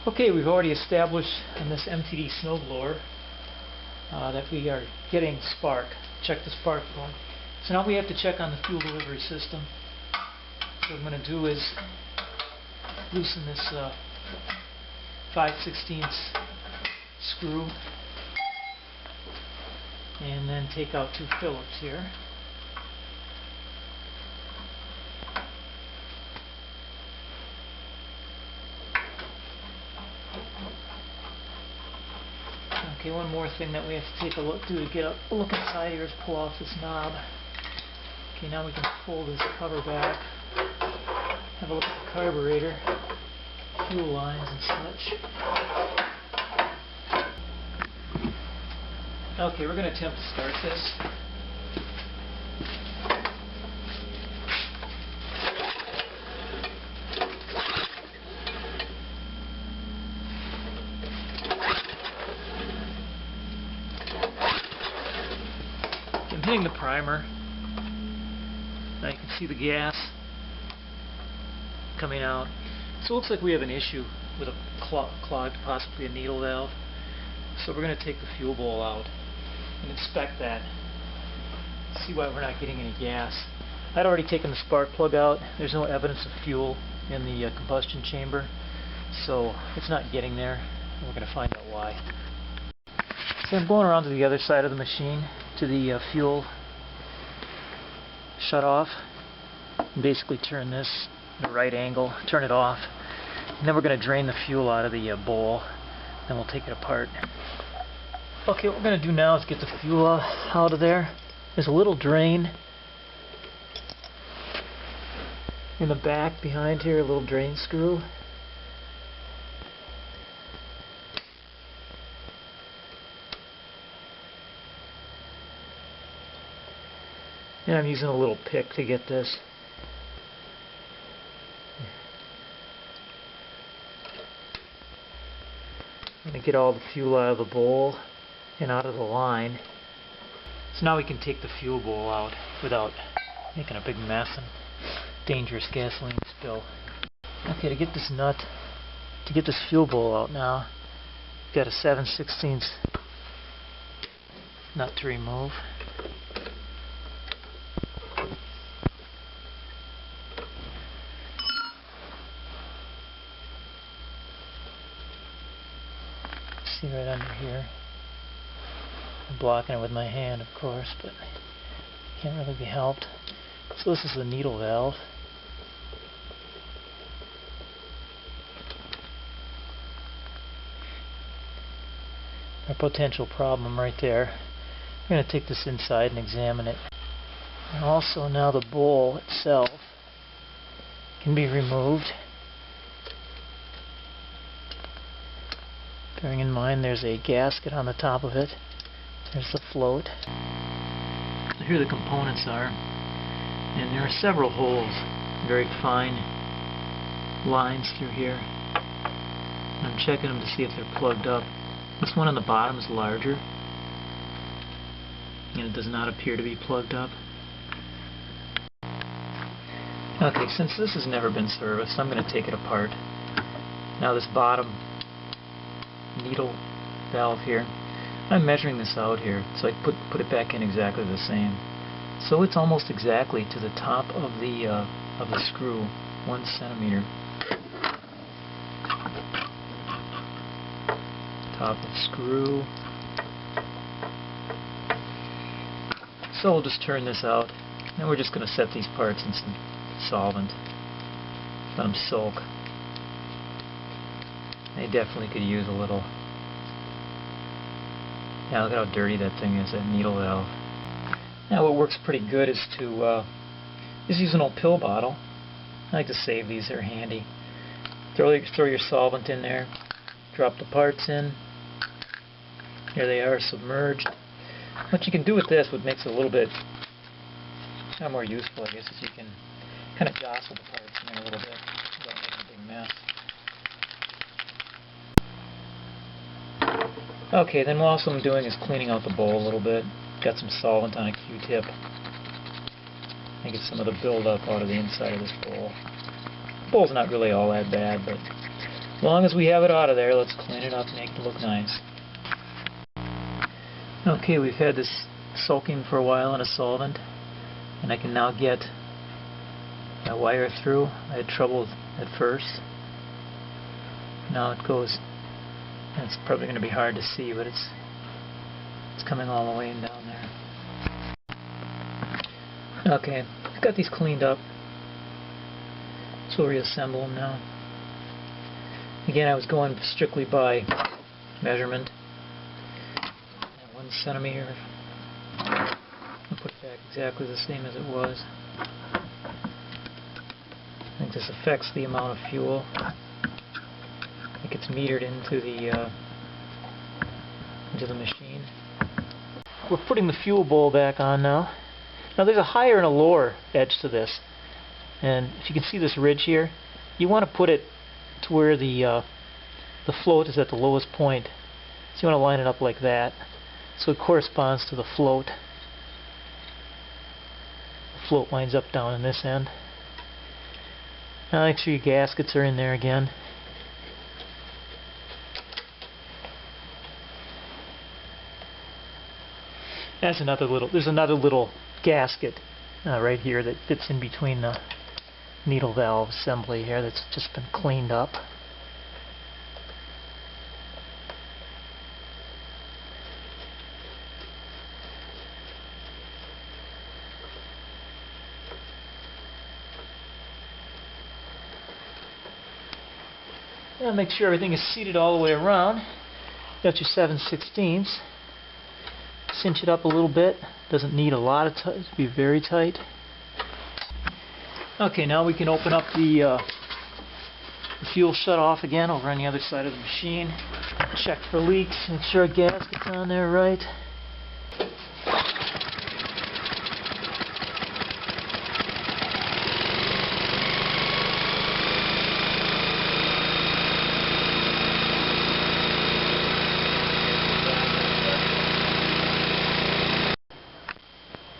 Okay, we've already established on this MTD snowblower that we are getting spark. Check the spark plug. So now we have to check on the fuel delivery system. So what I'm going to do is loosen this 5/16 screw and then take out two Phillips here. Okay, one more thing that we have to take a look to get a look inside here is pull off this knob. Okay, now we can pull this cover back, have a look at the carburetor, fuel lines and such. Okay, we're going to attempt to start this. I'm hitting the primer. Now you can see the gas coming out. So it looks like we have an issue with a clogged, possibly a needle valve. So we're going to take the fuel bowl out and inspect that. See why we're not getting any gas. I'd already taken the spark plug out. There's no evidence of fuel in the combustion chamber, so it's not getting there. And we're going to find out why. So I'm going around to the other side of the machine to the fuel shut off and basically turn this at a right angle, turn it off, and then we're going to drain the fuel out of the bowl, then we'll take it apart. Okay, what we're going to do now is get the fuel out of there. There's a little drain in the back behind here, a little drain screw. And I'm using a little pick to get this. I'm going to get all the fuel out of the bowl and out of the line. So now we can take the fuel bowl out without making a big mess and dangerous gasoline spill. Okay, to get this nut, to get this fuel bowl out now, we've got a 7/16 nut to remove. See right under here. I'm blocking it with my hand, of course, but can't really be helped. So this is the needle valve. Our potential problem right there. We're going to take this inside and examine it. And also now the bowl itself can be removed. Bearing in mind there's a gasket on the top of it. There's the float. So here the components are. And there are several holes, very fine lines through here. And I'm checking them to see if they're plugged up. This one on the bottom is larger, and it does not appear to be plugged up. Okay, since this has never been serviced, I'm going to take it apart. Now this bottom needle valve here, I'm measuring this out here, so I put it back in exactly the same. So it's almost exactly to the top of the screw, 1 centimeter. Top of screw. So we'll just turn this out, and we're just going to set these parts in some solvent. Let them soak. They definitely could use a little. Yeah, look at how dirty that thing is, that needle valve. Now what works pretty good is to use an old pill bottle. I like to save these, they're handy. Throw your solvent in there, drop the parts in. Here they are, submerged. What you can do with this, what makes it a little bit kind of more useful, I guess, is you can kind of jostle the parts in there a little bit without making a big mess. Okay, then what I'm doing is cleaning out the bowl a little bit. Got some solvent on a Q-tip. I get some of the buildup out of the inside of this bowl. The bowl's not really all that bad, but As long as we have it out of there, let's clean it up and make it look nice. Okay, we've had this soaking for a while in a solvent, and I can now get my wire through. I had trouble at first. Now it goes, and it's probably going to be hard to see, but it's coming all the way down there. Okay, I've got these cleaned up, so we'll reassemble them now. Again, I was going strictly by measurement. 1 centimeter. I'll put it back exactly the same as it was. I think this affects the amount of fuel. I think it's metered into the machine. We're putting the fuel bowl back on now. Now there's a higher and a lower edge to this, and if you can see this ridge here, you want to put it to where the float is at the lowest point. So you want to line it up like that, so it corresponds to the float. The float lines up down in this end. Now make sure your gaskets are in there again. There's another little gasket right here that fits in between the needle valve assembly here that's just been cleaned up. Now make sure everything is seated all the way around. Got your 7/16. Cinch it up a little bit. Doesn't need a lot of tight. Be very tight. Okay, now we can open up the fuel shut off again over on the other side of the machine. Check for leaks. Make sure our gasket's on there right.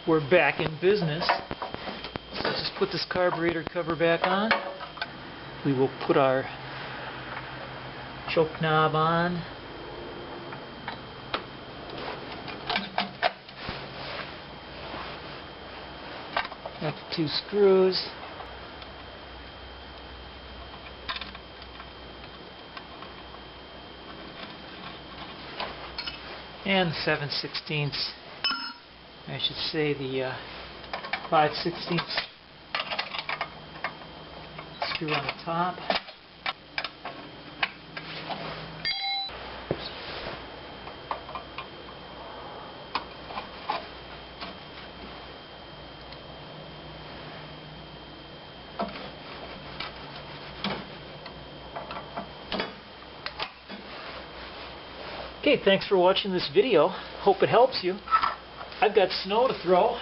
We're back in business. So let's just put this carburetor cover back on. We will put our choke knob on. Got the 2 screws. And the 7/16. I should say the 5/16 screw on the top. Okay, thanks for watching this video. Hope it helps you. I've got snow to throw,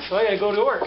so I gotta go to work.